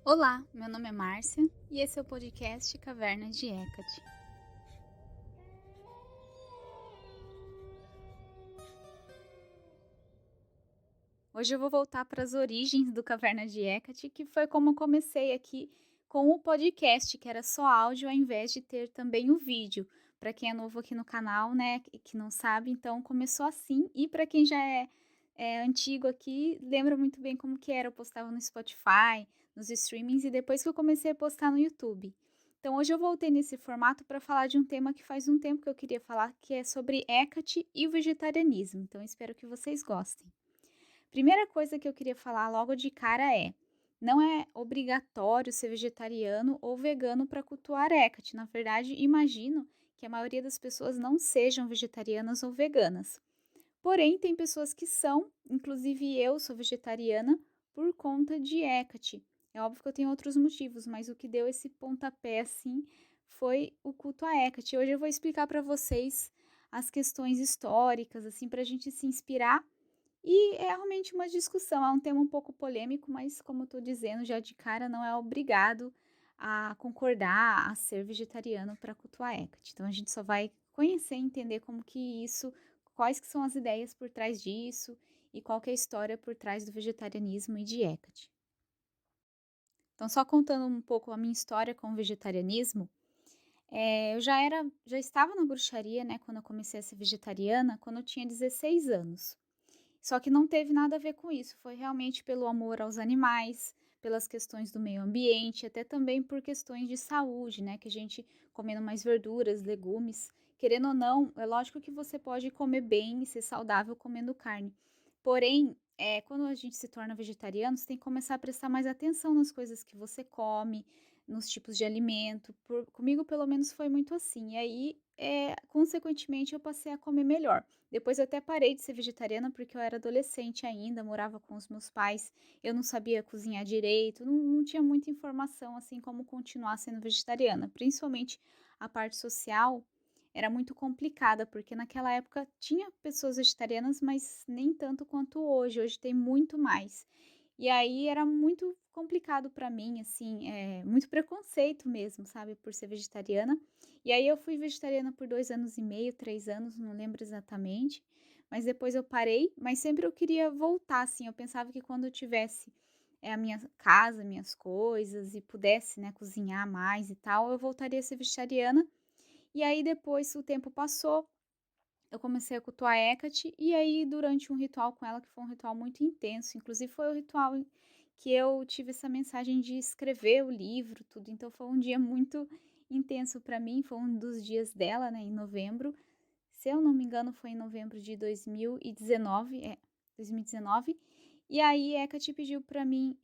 Olá, meu nome é Márcia e esse é o podcast Caverna de Hecate. Hoje eu vou voltar para as origens do Caverna de Hecate, que foi como eu comecei aqui com o podcast, que era só áudio ao invés de ter também o vídeo. Para quem é novo aqui no canal, né, e que não sabe, então começou assim. E para quem já é antigo aqui, lembra muito bem como que era. Eu postava no Spotify, nos streamings e depois que eu comecei a postar no YouTube. Então hoje eu voltei nesse formato para falar de um tema que faz um tempo que eu queria falar, que é sobre Hecate e o vegetarianismo. Então espero que vocês gostem. Primeira coisa que eu queria falar logo de cara é: não é obrigatório ser vegetariano ou vegano para cultuar Hecate. Na verdade, imagino que a maioria das pessoas não sejam vegetarianas ou veganas. Porém, tem pessoas que são, inclusive eu sou vegetariana por conta de Hecate. É óbvio que eu tenho outros motivos, mas o que deu esse pontapé assim foi o culto a Hecate. Hoje eu vou explicar para vocês as questões históricas, assim, para a gente se inspirar e é realmente uma discussão, é um tema um pouco polêmico, mas como eu tô dizendo já de cara, não é obrigado a concordar, a ser vegetariano para cultuar Hecate. Então a gente só vai conhecer e entender como que isso, quais que são as ideias por trás disso e qual que é a história por trás do vegetarianismo e de Hecate. Então só contando um pouco a minha história com o vegetarianismo, eu já estava na bruxaria, né, quando eu comecei a ser vegetariana, quando eu tinha 16 anos. Só que não teve nada a ver com isso, foi realmente pelo amor aos animais, pelas questões do meio ambiente, até também por questões de saúde, né, que a gente comendo mais verduras, legumes, querendo ou não, é lógico que você pode comer bem e ser saudável comendo carne. Porém, quando a gente se torna vegetariano, você tem que começar a prestar mais atenção nas coisas que você come, nos tipos de alimento. Comigo, pelo menos, foi muito assim. E aí, consequentemente, eu passei a comer melhor. Depois eu até parei de ser vegetariana, porque eu era adolescente ainda, morava com os meus pais, eu não sabia cozinhar direito, não tinha muita informação, assim, como continuar sendo vegetariana. Principalmente a parte social era muito complicada, porque naquela época tinha pessoas vegetarianas, mas nem tanto quanto hoje. Hoje tem muito mais. E aí era muito complicado para mim, assim, muito preconceito mesmo, sabe, por ser vegetariana. E aí eu fui vegetariana por 2 anos e meio, 3 anos, não lembro exatamente, mas depois eu parei, mas sempre eu queria voltar, assim, eu pensava que quando eu tivesse, a minha casa, minhas coisas e pudesse, né, cozinhar mais e tal, eu voltaria a ser vegetariana. E aí depois o tempo passou, eu comecei a cultuar Hecate, e aí durante um ritual com ela, que foi um ritual muito intenso, inclusive foi o ritual em que eu tive essa mensagem de escrever o livro, tudo, então foi um dia muito intenso para mim, foi um dos dias dela, né, em novembro. Se eu não me engano, foi em novembro de 2019, 2019. E aí Hecate pediu para mim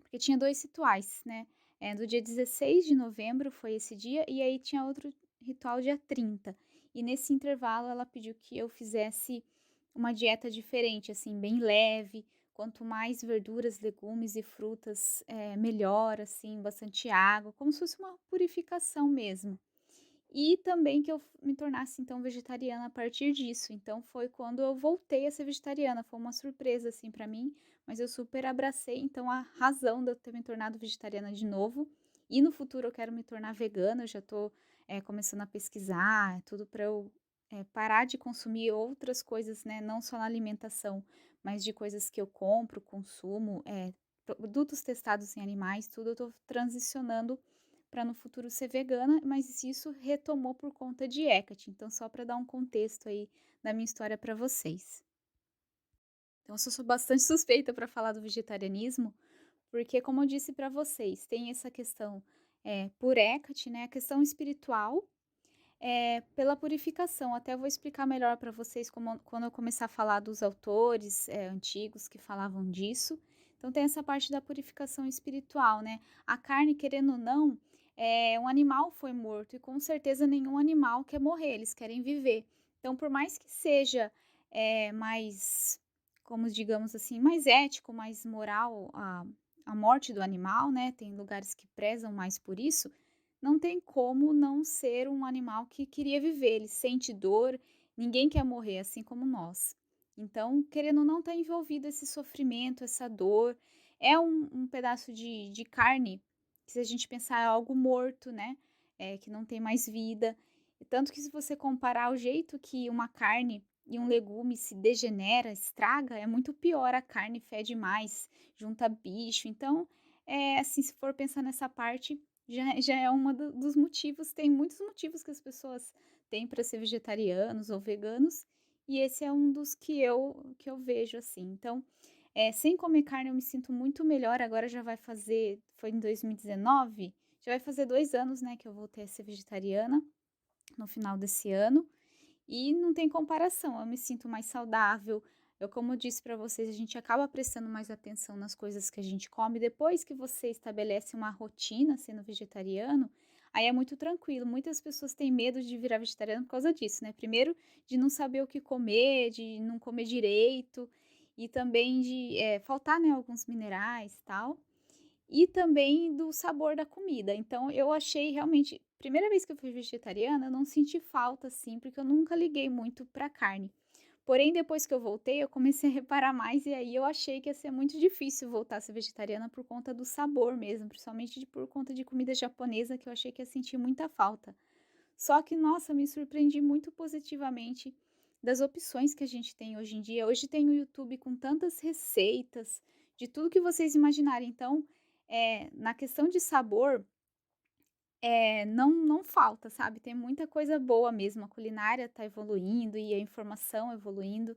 porque tinha 2 rituais, né, do dia 16 de novembro foi esse dia, e aí tinha outro ritual dia 30. E nesse intervalo ela pediu que eu fizesse uma dieta diferente, assim, bem leve, quanto mais verduras, legumes e frutas, melhor, assim, bastante água, como se fosse uma purificação mesmo. E também que eu me tornasse, então, vegetariana a partir disso. Então foi quando eu voltei a ser vegetariana, foi uma surpresa, assim, pra mim, mas eu super abracei, então, a razão de eu ter me tornado vegetariana de novo. E no futuro eu quero me tornar vegana, eu já tô, começando a pesquisar, tudo para eu, parar de consumir outras coisas, né, não só na alimentação, mas de coisas que eu compro, consumo, produtos testados em animais, tudo eu tô transicionando para no futuro ser vegana, mas isso retomou por conta de Hecate, então só para dar um contexto aí da minha história para vocês. Então eu sou bastante suspeita para falar do vegetarianismo, porque como eu disse para vocês, tem essa questão, por Hecate, né, a questão espiritual, pela purificação. Até vou explicar melhor para vocês como quando eu começar a falar dos autores, antigos que falavam disso. Então tem essa parte da purificação espiritual, né. A carne, querendo ou não, um animal foi morto e com certeza nenhum animal quer morrer, eles querem viver. Então por mais que seja, mais, como digamos assim, mais ético, mais moral a morte do animal, né, tem lugares que prezam mais por isso, não tem como não ser um animal que queria viver, ele sente dor, ninguém quer morrer assim como nós. Então, querendo ou não, está envolvido esse sofrimento, essa dor, é um pedaço de carne que, se a gente pensar, é algo morto, né, que não tem mais vida. Tanto que, se você comparar o jeito que uma carne e um legume se degenera, estraga, é muito pior, a carne fede mais, junta bicho. Então, assim, se for pensar nessa parte, já é uma dos motivos. Tem muitos motivos que as pessoas têm para ser vegetarianos ou veganos, e esse é um dos que eu vejo, assim. Então, sem comer carne eu me sinto muito melhor. Agora já vai fazer, foi em 2019, já vai fazer 2 anos, né, que eu voltei a ser vegetariana, no final desse ano, e não tem comparação. Eu me sinto mais saudável. Eu, como eu disse para vocês, a gente acaba prestando mais atenção nas coisas que a gente come. Depois que você estabelece uma rotina sendo vegetariano, aí é muito tranquilo. Muitas pessoas têm medo de virar vegetariano por causa disso, né? Primeiro, de não saber o que comer, de não comer direito, e também de faltar, né, alguns minerais e tal. E também do sabor da comida. Então eu achei realmente, primeira vez que eu fui vegetariana, eu não senti falta, assim, porque eu nunca liguei muito pra carne. Porém, depois que eu voltei, eu comecei a reparar mais, e aí eu achei que ia ser muito difícil voltar a ser vegetariana por conta do sabor mesmo, principalmente por conta de comida japonesa, que eu achei que ia sentir muita falta. Só que, nossa, me surpreendi muito positivamente das opções que a gente tem hoje em dia. Hoje tem o YouTube com tantas receitas, de tudo que vocês imaginarem. Então, na questão de sabor, não falta, sabe, tem muita coisa boa mesmo. A culinária tá evoluindo e a informação evoluindo.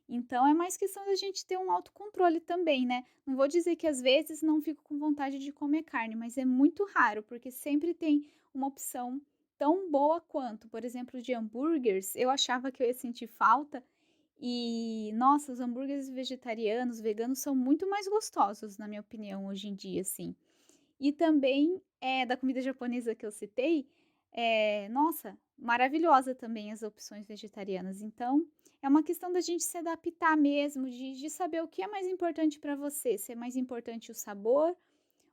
Então é mais questão da gente ter um autocontrole também, né. Não vou dizer que às vezes não fico com vontade de comer carne, mas é muito raro, porque sempre tem uma opção tão boa quanto. Por exemplo, de hambúrgueres, eu achava que eu ia sentir falta, e nossa, os hambúrgueres vegetarianos, veganos, são muito mais gostosos, na minha opinião, hoje em dia, assim. E também, da comida japonesa que eu citei, nossa, maravilhosa também as opções vegetarianas. Então, é uma questão da gente se adaptar mesmo, de saber o que é mais importante para você, se é mais importante o sabor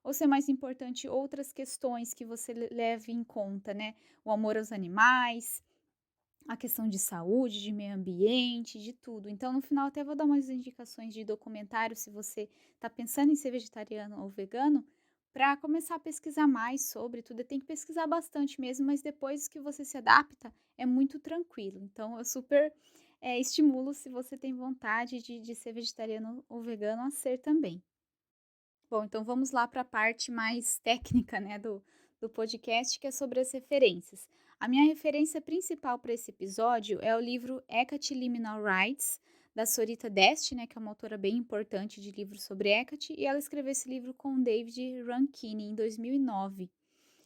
ou se é mais importante outras questões que você leve em conta, né? O amor aos animais, a questão de saúde, de meio ambiente, de tudo. Então, no final, até vou dar umas indicações de documentário, se você está pensando em ser vegetariano ou vegano, para começar a pesquisar mais sobre tudo. Tem que pesquisar bastante mesmo, mas depois que você se adapta, é muito tranquilo. Então, eu super estimulo, se você tem vontade de ser vegetariano ou vegano, a ser também. Bom, então vamos lá para a parte mais técnica, né, do podcast, que é sobre as referências. A minha referência principal para esse episódio é o livro Hecate Liminal Rights, da Sorita Dest, né, que é uma autora bem importante de livros sobre Hecate, e ela escreveu esse livro com o David Rankine em 2009.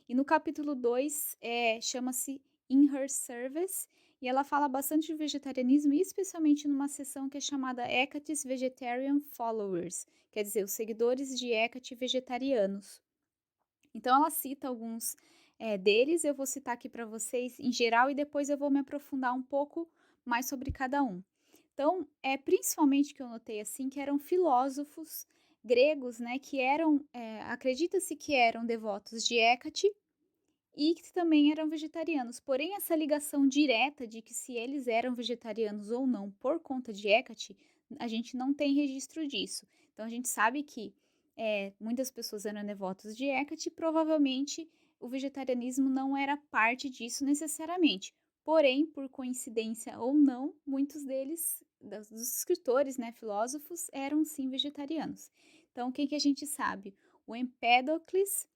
E no capítulo 2 chama-se In Her Service, e ela fala bastante de vegetarianismo, e especialmente numa seção que é chamada Hecate's Vegetarian Followers, quer dizer, os seguidores de Hecate vegetarianos. Então ela cita alguns deles, eu vou citar aqui para vocês em geral, e depois eu vou me aprofundar um pouco mais sobre cada um. Então, principalmente, que eu notei assim, que eram filósofos gregos, né, que eram, acredita-se que eram devotos de Hecate, e que também eram vegetarianos. Porém, essa ligação direta de que se eles eram vegetarianos ou não por conta de Hecate, a gente não tem registro disso. Então, a gente sabe que muitas pessoas eram devotas de Hecate, e provavelmente o vegetarianismo não era parte disso necessariamente. Porém, por coincidência ou não, muitos deles, dos escritores, né, filósofos, eram sim vegetarianos. Então, quem que a gente sabe? O Empédocles,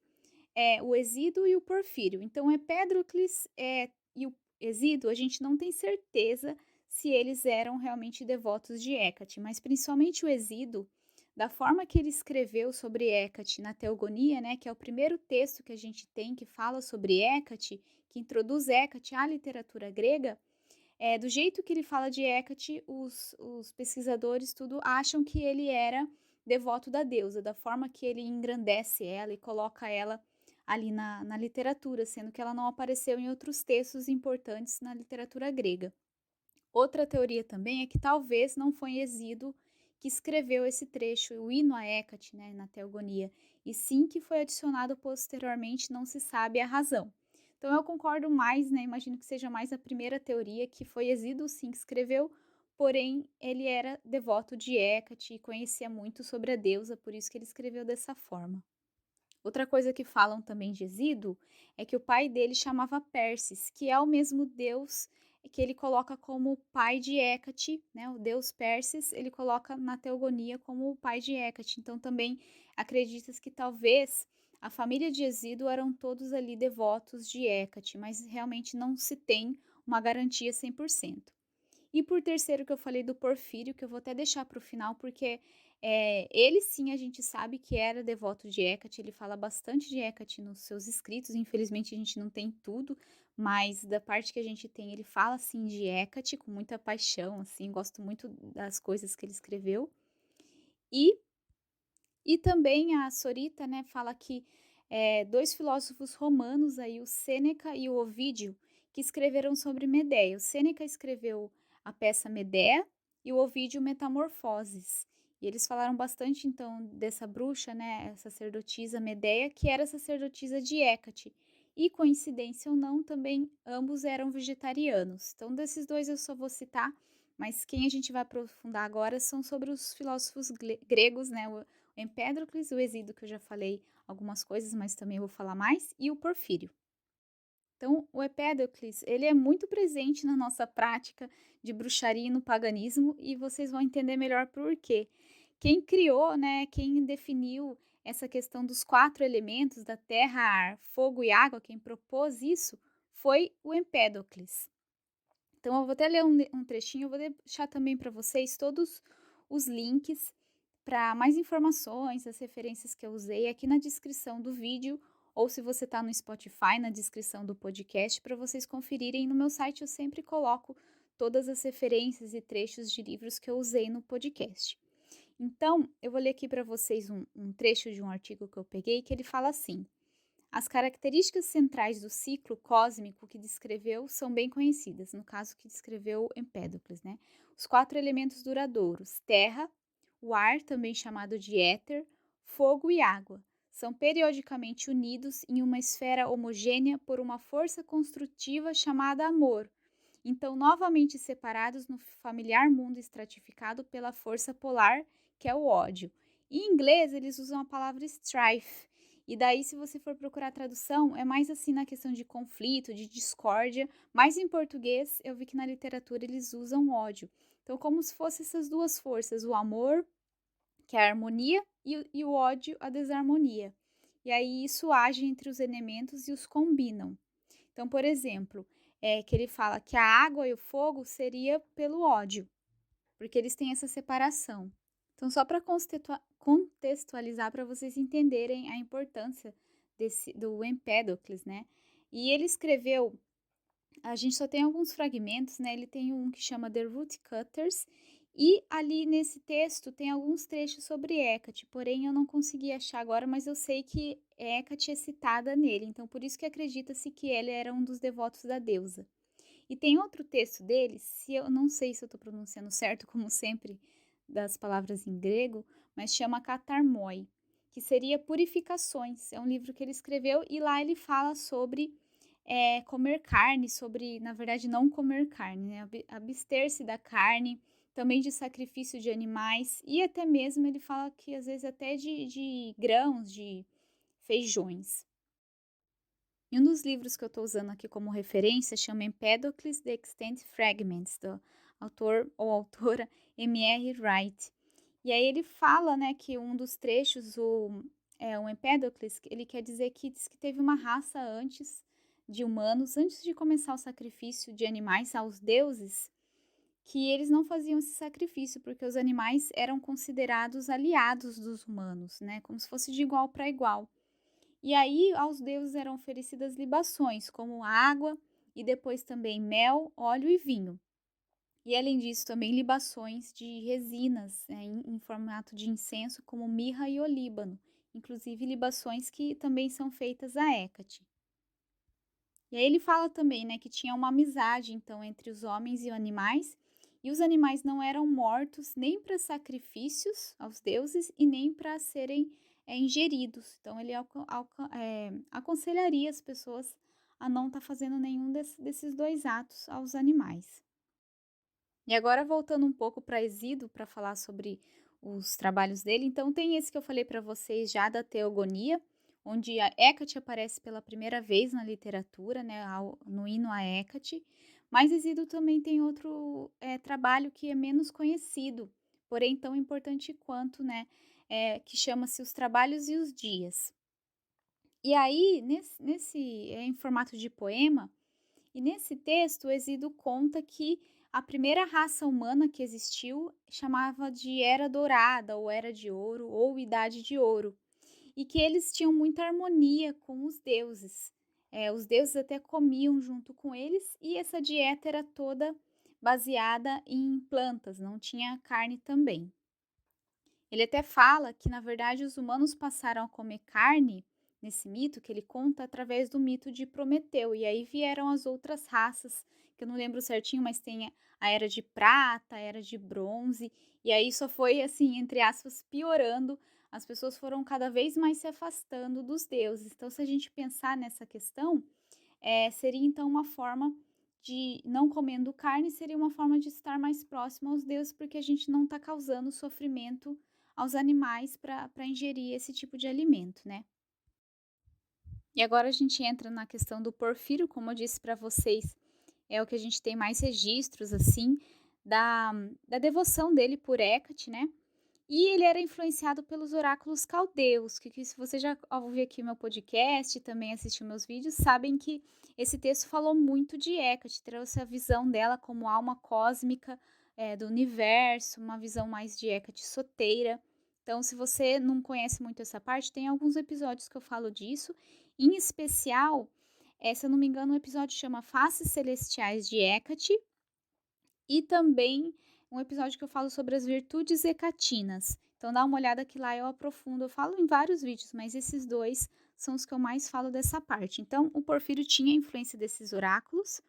o Exíduo e o Porfírio. Então, o Empédocles e o Exíduo, a gente não tem certeza se eles eram realmente devotos de Hecate, mas principalmente o Exíduo, da forma que ele escreveu sobre Hecate na Teogonia, né, que é o primeiro texto que a gente tem que fala sobre Hecate, que introduz Hecate à literatura grega, do jeito que ele fala de Hecate, os pesquisadores tudo acham que ele era devoto da deusa, da forma que ele engrandece ela e coloca ela ali na literatura, sendo que ela não apareceu em outros textos importantes na literatura grega. Outra teoria também é que talvez não foi Exíduo que escreveu esse trecho, o hino a Hecate, né, na Teogonia, e sim que foi adicionado posteriormente, não se sabe a razão. Então eu concordo mais, né, imagino que seja mais a primeira teoria, que foi Exíduo sim que escreveu, porém ele era devoto de Hecate e conhecia muito sobre a deusa, por isso que ele escreveu dessa forma. Outra coisa que falam também de Hesíodo é que o pai dele chamava Perses, que é o mesmo deus que ele coloca como pai de Hécate, né? O deus Perses, ele coloca na teogonia como o pai de Hécate. Então também acredita-se que talvez a família de Hesíodo eram todos ali devotos de Hécate, mas realmente não se tem uma garantia 100%. E por terceiro, que eu falei do Porfírio, que eu vou até deixar para o final, porque ele sim a gente sabe que era devoto de Hecate, ele fala bastante de Hecate nos seus escritos, infelizmente a gente não tem tudo, mas da parte que a gente tem, ele fala assim de Hecate com muita paixão, assim, gosto muito das coisas que ele escreveu. E também a Sorita, né, fala que dois filósofos romanos, aí, o Sêneca e o Ovídio, que escreveram sobre Medea. O Sêneca escreveu a peça Medea e o Ovídio Metamorfoses. E eles falaram bastante, então, dessa bruxa, né, a sacerdotisa Medea, que era sacerdotisa de Hécate. E, coincidência ou não, também ambos eram vegetarianos. Então, desses dois eu só vou citar, mas quem a gente vai aprofundar agora são sobre os filósofos gregos, né, o Empédocles, o Hesíodo, que eu já falei algumas coisas, mas também vou falar mais, e o Porfírio. Então, o Empédocles, ele é muito presente na nossa prática de bruxaria e no paganismo, e vocês vão entender melhor por quê. Quem criou, né, quem definiu essa questão dos 4 elementos da terra, ar, fogo e água, quem propôs isso, foi o Empédocles. Então, eu vou até ler um trechinho, eu vou deixar também para vocês todos os links para mais informações, as referências que eu usei aqui na descrição do vídeo, ou se você está no Spotify, na descrição do podcast, para vocês conferirem. No meu site eu sempre coloco todas as referências e trechos de livros que eu usei no podcast. Então, eu vou ler aqui para vocês um trecho de um artigo que eu peguei, que ele fala assim: as características centrais do ciclo cósmico que descreveu são bem conhecidas, no caso que descreveu Empédocles, né? Os 4 elementos duradouros, terra, o ar, também chamado de éter, fogo e água, são periodicamente unidos em uma esfera homogênea por uma força construtiva chamada amor, então novamente separados no familiar mundo estratificado pela força polar, que é o ódio. Em inglês, eles usam a palavra strife, e daí, se você for procurar a tradução, é mais assim na questão de conflito, de discórdia, mas em português eu vi que na literatura eles usam ódio. Então, como se fossem essas duas forças, o amor, que é a harmonia, e o ódio, a desarmonia. E aí isso age entre os elementos e os combinam. Então, por exemplo, que ele fala que a água e o fogo seria pelo ódio, porque eles têm essa separação. Então, só para contextualizar, para vocês entenderem a importância do Empédocles, né? E ele escreveu, a gente só tem alguns fragmentos, né? Ele tem um que chama The Root Cutters, e ali nesse texto tem alguns trechos sobre Hecate, porém eu não consegui achar agora, mas eu sei que Hecate é citada nele, então por isso que acredita-se que ele era um dos devotos da deusa. E tem outro texto dele, se eu não sei se eu estou pronunciando certo, como sempre, das palavras em grego, mas chama Catarmoi, que seria Purificações. É um livro que ele escreveu e lá ele fala sobre comer carne, sobre, na verdade, não comer carne, né? Abster-se da carne, também de sacrifício de animais, e até mesmo ele fala que às vezes até de grãos, de feijões. E um dos livros que eu estou usando aqui como referência chama Empedocles The Extant Fragments, do autor ou autora M.R. Wright. E aí ele fala, né, que um dos trechos, o Empedocles, ele quer dizer que diz que teve uma raça antes de humanos, antes de começar o sacrifício de animais aos deuses, que eles não faziam esse sacrifício, porque os animais eram considerados aliados dos humanos, né, como se fosse de igual para igual. E aí aos deuses eram oferecidas libações, como água e depois também mel, óleo e vinho. E além disso, também libações de resinas, né, em formato de incenso, como mirra e olíbano, inclusive libações que também são feitas a Hécate. E aí ele fala também, né, que tinha uma amizade então entre os homens e os animais, e os animais não eram mortos nem para sacrifícios aos deuses e nem para serem ingeridos. Então ele aconselharia as pessoas a não estar fazendo nenhum desses dois atos aos animais. E agora voltando um pouco para Hesíodo, para falar sobre os trabalhos dele, então tem esse que eu falei para vocês já da Teogonia, onde a Hécate aparece pela primeira vez na literatura, né, no hino a Hécate, mas Hesíodo também tem outro trabalho que é menos conhecido, porém tão importante quanto, né, que chama-se Os Trabalhos e os Dias. E aí, nesse é em formato de poema, e nesse texto, o Exídio conta que a primeira raça humana que existiu chamava de Era Dourada, ou Era de Ouro, ou Idade de Ouro, e que eles tinham muita harmonia com os deuses. Os deuses até comiam junto com eles, e essa dieta era toda baseada em plantas, não tinha carne também. Ele até fala que, na verdade, os humanos passaram a comer carne nesse mito que ele conta através do mito de Prometeu. E aí vieram as outras raças, que eu não lembro certinho, mas tem a era de prata, a era de bronze. E aí só foi assim, entre aspas, piorando. As pessoas foram cada vez mais se afastando dos deuses. Então, se a gente pensar nessa questão, seria então uma forma de não comendo carne, seria uma forma de estar mais próximo aos deuses, porque a gente não está causando sofrimento aos animais para ingerir esse tipo de alimento, né. E agora a gente entra na questão do Porfírio, como eu disse para vocês, é o que a gente tem mais registros, assim, da da devoção dele por Hécate, né. E ele era influenciado pelos oráculos caldeus, que se você já ouviu aqui o meu podcast e também assistiu meus vídeos, sabem que esse texto falou muito de Hecate, trouxe a visão dela como alma cósmica, do universo, uma visão mais de Hecate soteira. Então, se você não conhece muito essa parte, tem alguns episódios que eu falo disso, em especial, se eu não me engano, o episódio chama Faces Celestiais de Hecate, e também um episódio que eu falo sobre as virtudes hecatinas. Então dá uma olhada que lá eu aprofundo, eu falo em vários vídeos, mas esses 2 são os que eu mais falo dessa parte. Então o Porfírio tinha influência desses oráculos,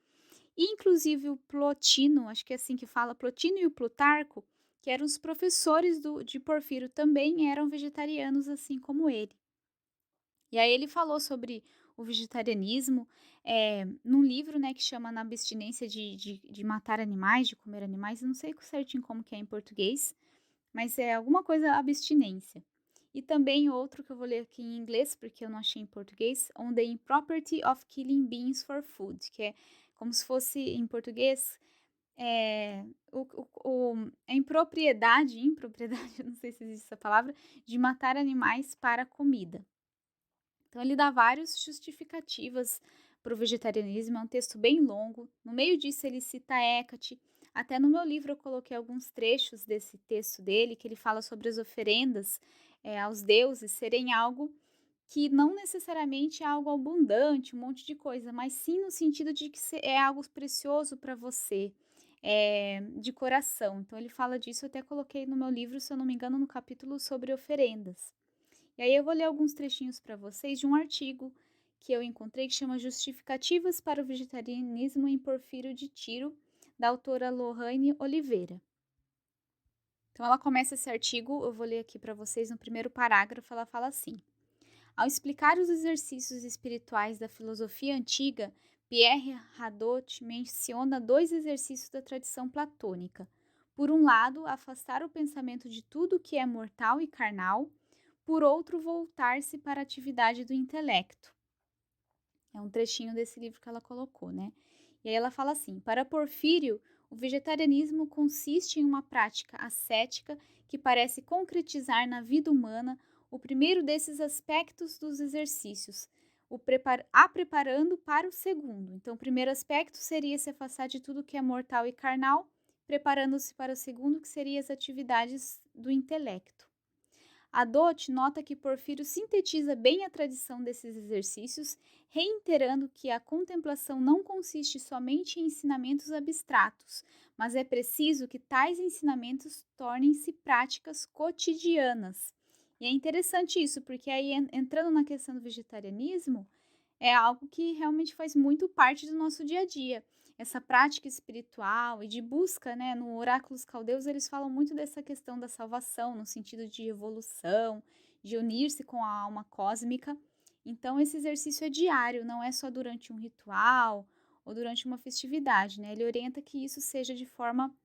e inclusive o Plotino, acho que é assim que fala, Plotino e o Plutarco, que eram os professores de Porfírio, também eram vegetarianos assim como ele. E aí ele falou sobre o vegetarianismo, num livro, né, que chama Na Abstinência de Matar Animais, de Comer Animais, eu não sei certinho como que é em português, mas é alguma coisa abstinência. E também outro que eu vou ler aqui em inglês, porque eu não achei em português, On the Impropriety of Killing Beings for Food, que é como se fosse em português, a impropriedade, eu não sei se existe essa palavra, de matar animais para comida. Então ele dá várias justificativas para o vegetarianismo, é um texto bem longo. No meio disso ele cita Hecate. Até no meu livro eu coloquei alguns trechos desse texto dele, que ele fala sobre as oferendas aos deuses serem algo que não necessariamente é algo abundante, um monte de coisa, mas sim no sentido de que é algo precioso para você, de coração. Então ele fala disso, eu até coloquei no meu livro, se eu não me engano, no capítulo sobre oferendas. E aí eu vou ler alguns trechinhos para vocês de um artigo que eu encontrei que chama Justificativas para o Vegetarianismo em Porfírio de Tiro, da autora Lohane Oliveira. Então ela começa esse artigo, eu vou ler aqui para vocês no primeiro parágrafo, ela fala assim: ao explicar os exercícios espirituais da filosofia antiga, Pierre Hadot menciona 2 exercícios da tradição platônica. Por um lado, afastar o pensamento de tudo que é mortal e carnal, por outro, voltar-se para a atividade do intelecto. É um trechinho desse livro que ela colocou, né? E aí ela fala assim: para Porfírio, o vegetarianismo consiste em uma prática ascética que parece concretizar na vida humana o primeiro desses aspectos dos exercícios, preparando para o segundo. Então, o primeiro aspecto seria se afastar de tudo que é mortal e carnal, preparando-se para o segundo, que seria as atividades do intelecto. Adot nota que Porfírio sintetiza bem a tradição desses exercícios, reiterando que a contemplação não consiste somente em ensinamentos abstratos, mas é preciso que tais ensinamentos tornem-se práticas cotidianas. E é interessante isso, porque aí entrando na questão do vegetarianismo, é algo que realmente faz muito parte do nosso dia a dia. Essa prática espiritual e de busca, né, no Oráculos Caldeus, eles falam muito dessa questão da salvação, no sentido de evolução, de unir-se com a alma cósmica. Então, esse exercício é diário, não é só durante um ritual ou durante uma festividade, né? Ele orienta que isso seja de forma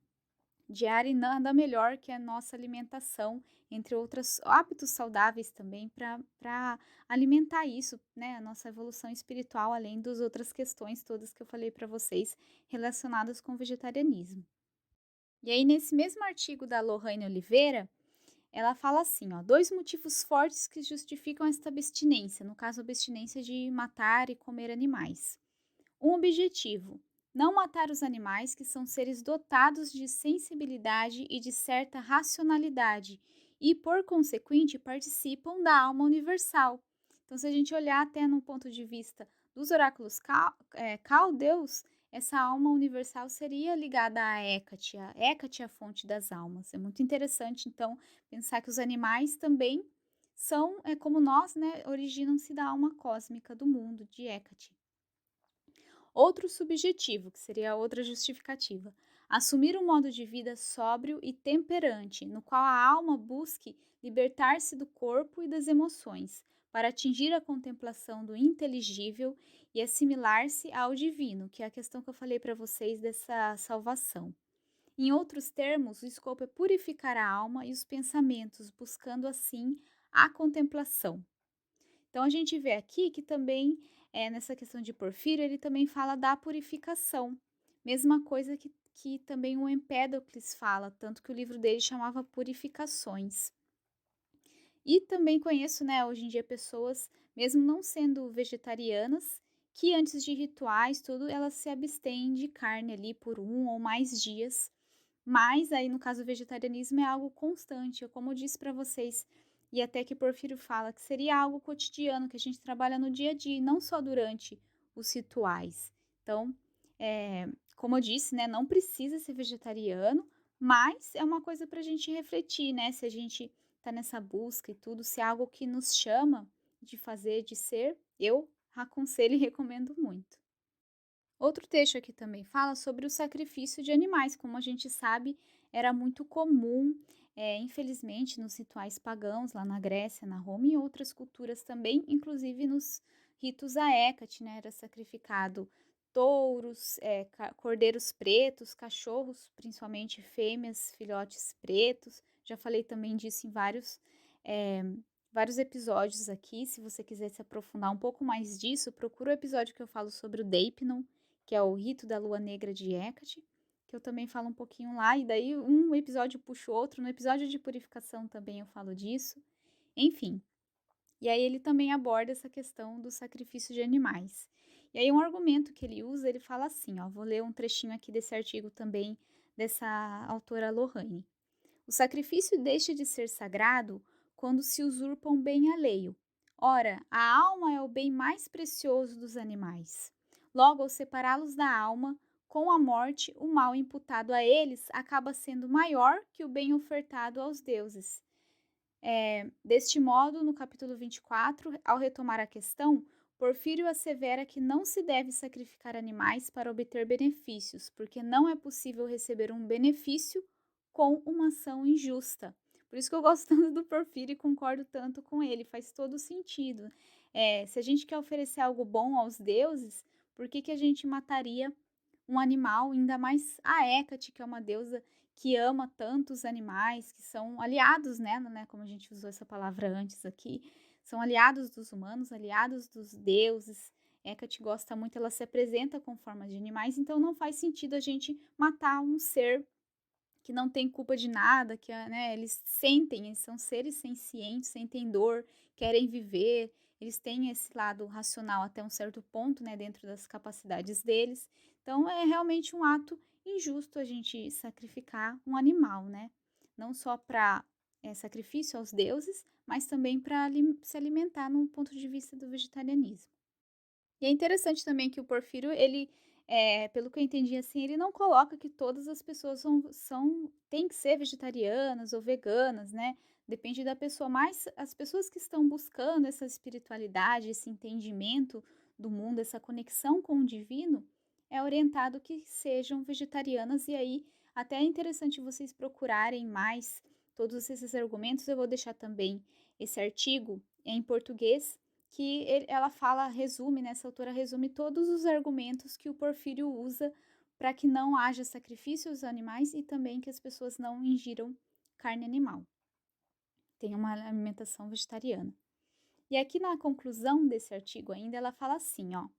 diária e nada melhor que a nossa alimentação, entre outros hábitos saudáveis também para alimentar isso, né, a nossa evolução espiritual, além das outras questões todas que eu falei para vocês relacionadas com o vegetarianismo. E aí, nesse mesmo artigo da Lohane Oliveira, ela fala assim, ó, dois motivos fortes que justificam esta abstinência, no caso, a abstinência de matar e comer animais. Um objetivo: não matar os animais, que são seres dotados de sensibilidade e de certa racionalidade, e, por consequente, participam da alma universal. Então, se a gente olhar até no ponto de vista dos oráculos caldeus, essa alma universal seria ligada à Hécate. A Hécate é a fonte das almas. É muito interessante, então, pensar que os animais também são, como nós, né, originam-se da alma cósmica do mundo, de Hécate. Outro subjetivo, que seria a outra justificativa, assumir um modo de vida sóbrio e temperante, no qual a alma busque libertar-se do corpo e das emoções, para atingir a contemplação do inteligível e assimilar-se ao divino, que é a questão que eu falei para vocês dessa salvação. Em outros termos, o escopo é purificar a alma e os pensamentos, buscando assim a contemplação. Então a gente vê aqui que também, nessa questão de Porfírio, ele também fala da purificação. Mesma coisa que também o Empédocles fala, tanto que o livro dele chamava Purificações. E também conheço, né, hoje em dia pessoas, mesmo não sendo vegetarianas, que antes de rituais, tudo, elas se abstêm de carne ali por um ou mais dias. Mas aí, no caso, o vegetarianismo é algo constante, como eu disse para vocês, e até que Porfírio fala que seria algo cotidiano, que a gente trabalha no dia a dia, e não só durante os rituais. Então, como eu disse, né, não precisa ser vegetariano, mas é uma coisa para a gente refletir, né? Se a gente está nessa busca e tudo, se é algo que nos chama de fazer, de ser, eu aconselho e recomendo muito. Outro texto aqui também fala sobre o sacrifício de animais, como a gente sabe, era muito comum, infelizmente, nos rituais pagãos lá na Grécia, na Roma e em outras culturas também, inclusive nos ritos a Hécate, né, era sacrificado touros, cordeiros pretos, cachorros, principalmente fêmeas, filhotes pretos. Já falei também disso em eh, vários episódios aqui. Se você quiser se aprofundar um pouco mais disso, procura o episódio que eu falo sobre o Deipnon, que é o rito da lua negra de Hecate, que eu também falo um pouquinho lá, e daí um episódio puxa o outro. No episódio de purificação também eu falo disso. Enfim, e aí ele também aborda essa questão do sacrifício de animais. E aí um argumento que ele usa, ele fala assim, ó, vou ler um trechinho aqui desse artigo também dessa autora Lohane. O sacrifício deixa de ser sagrado quando se usurpa um bem alheio. Ora, a alma é o bem mais precioso dos animais. Logo, ao separá-los da alma, com a morte, o mal imputado a eles acaba sendo maior que o bem ofertado aos deuses. Deste modo, no capítulo 24, ao retomar a questão, Porfírio assevera que não se deve sacrificar animais para obter benefícios, porque não é possível receber um benefício com uma ação injusta. Por isso que eu gosto tanto do Porfírio e concordo tanto com ele, faz todo sentido. Se a gente quer oferecer algo bom aos deuses, por que a gente mataria um animal, ainda mais a Hécate, que é uma deusa que ama tantos animais, que são aliados, né, como a gente usou essa palavra antes aqui, são aliados dos humanos, aliados dos deuses. Hécate gosta muito, ela se apresenta com forma de animais, então não faz sentido a gente matar um ser que não tem culpa de nada, que, né, eles sentem, eles são seres sencientes, sentem dor, querem viver, eles têm esse lado racional até um certo ponto, né, dentro das capacidades deles. Então é realmente um ato injusto a gente sacrificar um animal, né? Não só para sacrifício aos deuses, mas também para se alimentar no ponto de vista do vegetarianismo. E é interessante também que o Porfírio, ele, pelo que eu entendi, assim, ele não coloca que todas as pessoas têm que ser vegetarianas ou veganas, né? Depende da pessoa, mas as pessoas que estão buscando essa espiritualidade, esse entendimento do mundo, essa conexão com o divino, é orientado que sejam vegetarianas. E aí, até é interessante vocês procurarem mais todos esses argumentos. Eu vou deixar também esse artigo em português que ela fala, resume, né, essa autora resume todos os argumentos que o Porfírio usa para que não haja sacrifício aos animais e também que as pessoas não ingiram carne animal. Tem uma alimentação vegetariana. E aqui na conclusão desse artigo ainda ela fala assim, ó: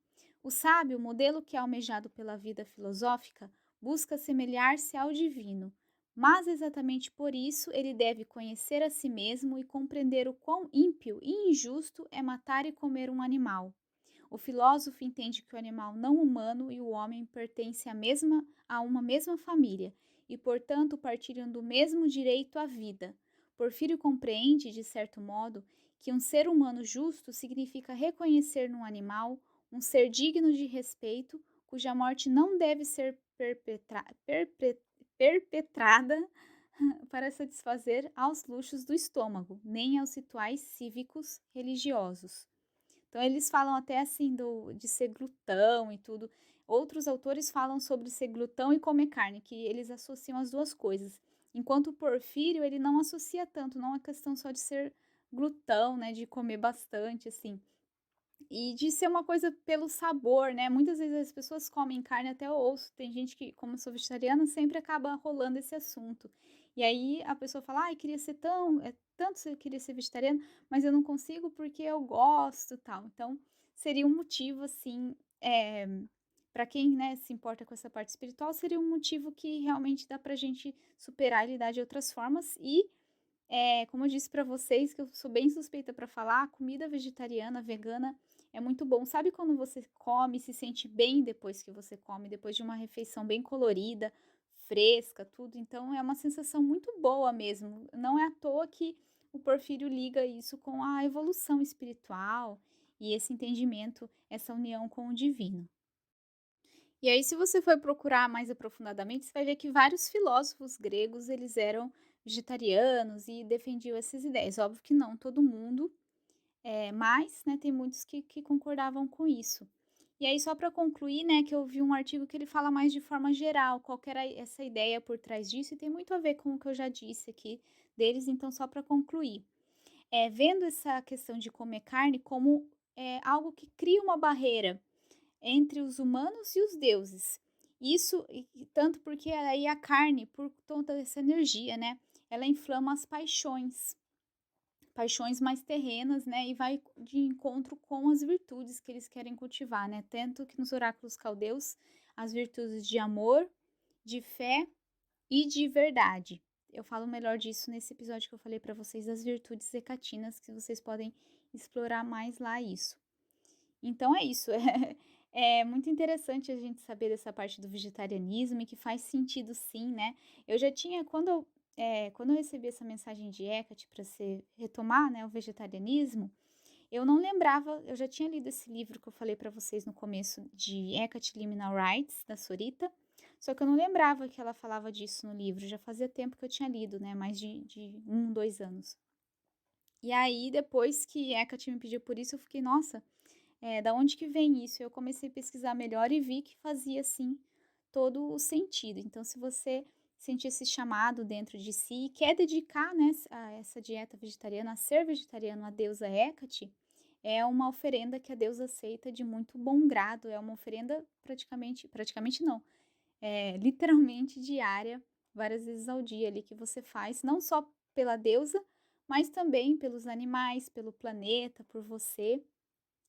o sábio, modelo que é almejado pela vida filosófica, busca semelhar-se ao divino, mas exatamente por isso ele deve conhecer a si mesmo e compreender o quão ímpio e injusto é matar e comer um animal. O filósofo entende que o animal não humano e o homem pertencem a uma mesma família e, portanto, partilham do mesmo direito à vida. Porfírio compreende, de certo modo, que um ser humano justo significa reconhecer num animal um ser digno de respeito, cuja morte não deve ser perpetrada para satisfazer aos luxos do estômago, nem aos rituais cívicos religiosos. Então, eles falam até assim de ser glutão e tudo. Outros autores falam sobre ser glutão e comer carne, que eles associam as duas coisas. Enquanto o Porfírio, ele não associa tanto, não é questão só de ser glutão, né, de comer bastante, assim. E de ser uma coisa pelo sabor, né? Muitas vezes as pessoas comem carne até o osso. Tem gente que, como eu sou vegetariana, sempre acaba rolando esse assunto. E aí a pessoa fala, ai, queria ser tanto que eu queria ser vegetariana, mas eu não consigo porque eu gosto, tal. Então, seria um motivo, assim, para quem, né, se importa com essa parte espiritual, seria um motivo que realmente dá pra gente superar e lidar de outras formas e como eu disse pra vocês, que eu sou bem suspeita pra falar, a comida vegetariana, vegana é muito bom. Sabe quando você come e se sente bem depois que você come, depois de uma refeição bem colorida, fresca, tudo? Então é uma sensação muito boa mesmo. Não é à toa que o Porfírio liga isso com a evolução espiritual e esse entendimento, essa união com o divino. E aí, se você for procurar mais aprofundadamente, você vai ver que vários filósofos gregos, eles eram vegetarianos e defendiam essas ideias. Óbvio que não todo mundo, mas, né, tem muitos que concordavam com isso. E aí, só para concluir, né, que eu vi um artigo que ele fala mais de forma geral, qual que era essa ideia por trás disso, e tem muito a ver com o que eu já disse aqui deles, então só para concluir. Vendo essa questão de comer carne como algo que cria uma barreira entre os humanos e os deuses. Isso e tanto porque aí a carne, por conta dessa energia, né, ela inflama as paixões, paixões mais terrenas, né, e vai de encontro com as virtudes que eles querem cultivar, né, tanto que nos oráculos caldeus, as virtudes de amor, de fé e de verdade. Eu falo melhor disso nesse episódio que eu falei para vocês das virtudes hecatinas, que vocês podem explorar mais lá isso. Então é isso. É muito interessante a gente saber dessa parte do vegetarianismo e que faz sentido sim, né. Eu já tinha quando eu recebi essa mensagem de Hecate para retomar, né, o vegetarianismo, eu não lembrava eu já tinha lido esse livro que eu falei para vocês no começo de Hecate Liminal Rites, da Sorita, só que eu não lembrava que ela falava disso no livro, já fazia tempo que eu tinha lido, né, mais de 1, 2 anos. E aí depois que Hecate me pediu por isso, eu fiquei: "Nossa, da onde que vem isso?" Eu comecei a pesquisar melhor e vi que fazia, sim, todo o sentido. Então, se você sente esse chamado dentro de si e quer dedicar, né, a essa dieta vegetariana, a ser vegetariano à deusa Hecate, é uma oferenda que a deusa aceita de muito bom grado. É uma oferenda praticamente não, literalmente diária, várias vezes ao dia ali que você faz, não só pela deusa, mas também pelos animais, pelo planeta, por você.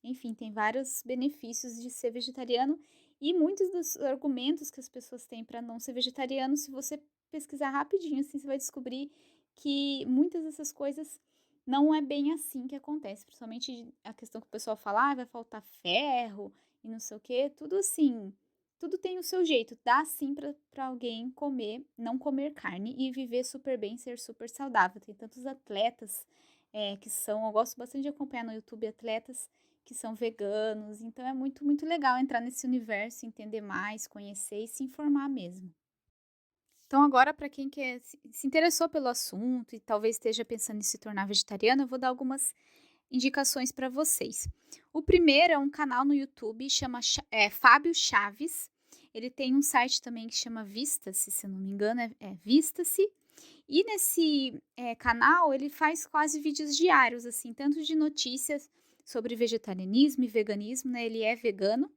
Enfim, tem vários benefícios de ser vegetariano e muitos dos argumentos que as pessoas têm para não ser vegetariano, se você pesquisar rapidinho, assim, você vai descobrir que muitas dessas coisas não é bem assim que acontece, principalmente a questão que o pessoal fala: "Ah, vai faltar ferro e não sei o quê", tudo assim, tudo tem o seu jeito. Dá sim para alguém comer, não comer carne e viver super bem, ser super saudável. Tem tantos atletas, que são eu gosto bastante de acompanhar no YouTube atletas que são veganos, então é muito, muito legal entrar nesse universo, entender mais, conhecer e se informar mesmo. Então agora para quem se interessou pelo assunto e talvez esteja pensando em se tornar vegetariano, eu vou dar algumas indicações para vocês. O primeiro é um canal no YouTube, chama Fábio Chaves. Ele tem um site também que chama Vista-se, se eu não me engano, Vista-se. E nesse canal ele faz quase vídeos diários, assim, tanto de notícias sobre vegetarianismo e veganismo, né? Ele é vegano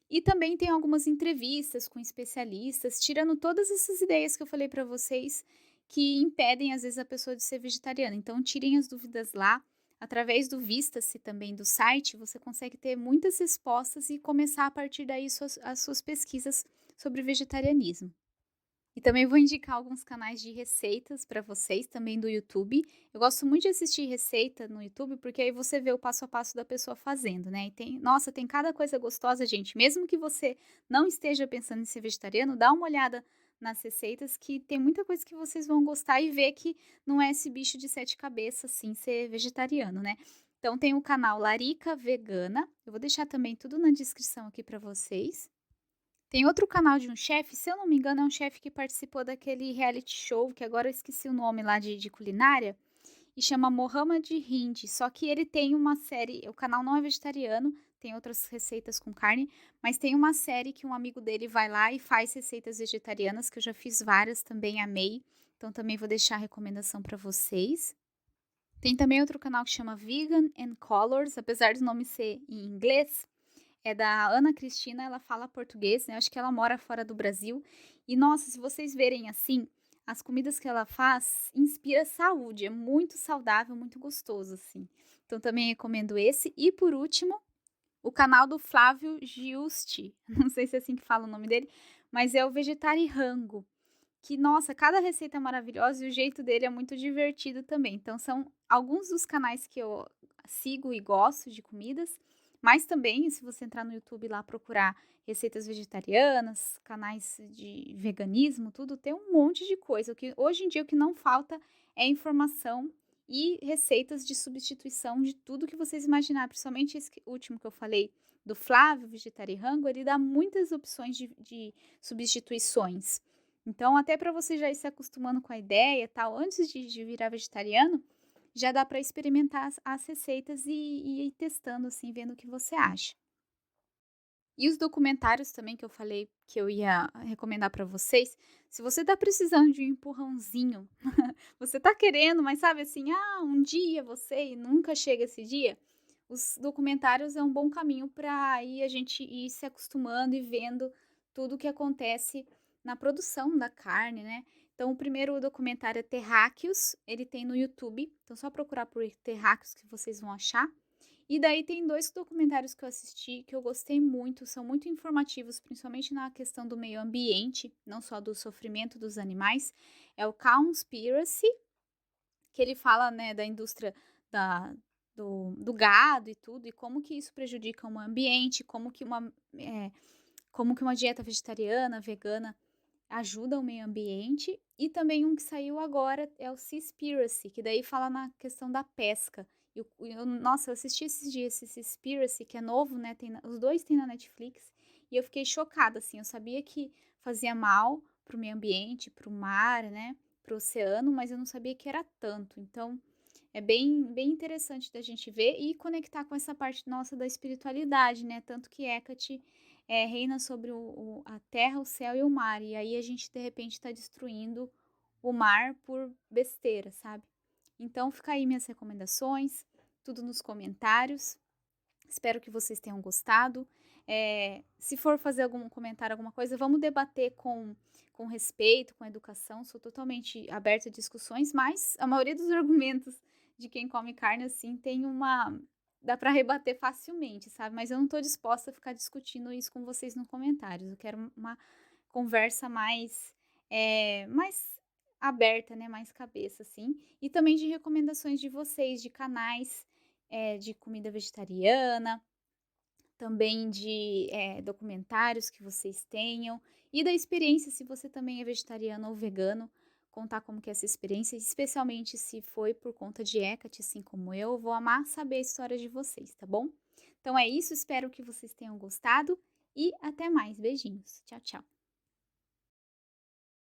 E também tem algumas entrevistas com especialistas, tirando todas essas ideias que eu falei para vocês, que impedem às vezes a pessoa de ser vegetariana. Então tirem as dúvidas lá. Através do Vista-se também do site, você consegue ter muitas respostas e começar a partir daí as suas pesquisas sobre vegetarianismo. E também vou indicar alguns canais de receitas para vocês, também do YouTube. Eu gosto muito de assistir receita no YouTube, porque aí você vê o passo a passo da pessoa fazendo, né? E tem, nossa, tem cada coisa gostosa, gente. Mesmo que você não esteja pensando em ser vegetariano, dá uma olhada nas receitas, que tem muita coisa que vocês vão gostar e ver que não é esse bicho de sete cabeças, assim, ser vegetariano, né? Então tem o canal Larica Vegana. Eu vou deixar também tudo na descrição aqui para vocês. Tem outro canal de um chefe, se eu não me engano, é um chefe que participou daquele reality show, que agora eu esqueci o nome lá de culinária, e chama Mohammad Hindi. Só que ele tem uma série, o canal não é vegetariano, tem outras receitas com carne, mas tem uma série que um amigo dele vai lá e faz receitas vegetarianas, que eu já fiz várias também, amei. Então também vou deixar a recomendação para vocês. Tem também outro canal que chama Vegan and Colors, apesar do nome ser em inglês, é da Ana Cristina, ela fala português, né, acho que ela mora fora do Brasil. E nossa, se vocês verem assim, as comidas que ela faz inspira saúde, é muito saudável, muito gostoso assim. Então também recomendo esse. E por último, o canal do Flávio Giusti, não sei se é assim que fala o nome dele, mas é o Vegetarirango, que nossa, cada receita é maravilhosa e o jeito dele é muito divertido também. Então são alguns dos canais que eu sigo e gosto de comidas, mas também se você entrar no YouTube lá procurar receitas vegetarianas, canais de veganismo, tudo tem um monte de coisa. O que hoje em dia o que não falta é informação e receitas de substituição de tudo que vocês imaginarem, principalmente esse último que eu falei do Flávio Vegetariango, ele dá muitas opções de substituições. Então, até para você já ir se acostumando com a ideia, tal, antes de virar vegetariano, já dá para experimentar as receitas e ir testando, assim, vendo o que você acha. E os documentários também que eu falei que eu ia recomendar para vocês, se você tá precisando de um empurrãozinho, você tá querendo, mas sabe assim, um dia você e nunca chega esse dia, os documentários é um bom caminho para aí a gente ir se acostumando e vendo tudo o que acontece na produção da carne, né? Então, o primeiro documentário é Terráqueos, ele tem no YouTube, então só procurar por Terráqueos que vocês vão achar. E daí tem 2 documentários que eu assisti que eu gostei muito, são muito informativos, principalmente na questão do meio ambiente, não só do sofrimento dos animais. É o Cowspiracy, que ele fala, né, da indústria da do gado e tudo, e como que isso prejudica o meio ambiente, como que uma dieta vegetariana, vegana ajuda o meio ambiente. E também um que saiu agora é o Seaspiracy, que daí fala na questão da pesca. Nossa, eu assisti esses dias esse Seaspiracy, que é novo, né? Os dois tem na Netflix. E eu fiquei chocada, assim. Eu sabia que fazia mal pro meio ambiente, pro mar, né? Pro oceano, mas eu não sabia que era tanto. Então, é bem interessante da gente ver e conectar com essa parte nossa da espiritualidade, né? Tanto que Hecate reina sobre a terra, o céu e o mar. E aí a gente, de repente, está destruindo o mar por besteira, sabe? Então, fica aí minhas recomendações, tudo nos comentários. Espero que vocês tenham gostado. Se for fazer algum comentário, alguma coisa, vamos debater com respeito, com educação. Sou totalmente aberta a discussões, mas a maioria dos argumentos de quem come carne, assim, dá para rebater facilmente, sabe? Mas eu não estou disposta a ficar discutindo isso com vocês nos comentários. Eu quero uma conversa mais aberta, né? Mais cabeça, assim. E também de recomendações de vocês, de canais de comida vegetariana, também de documentários que vocês tenham, e da experiência, se você também é vegetariano ou vegano, contar como que é essa experiência, especialmente se foi por conta de Hecate, assim como eu vou amar saber a história de vocês, tá bom? Então é isso, espero que vocês tenham gostado e até mais. Beijinhos. Tchau, tchau.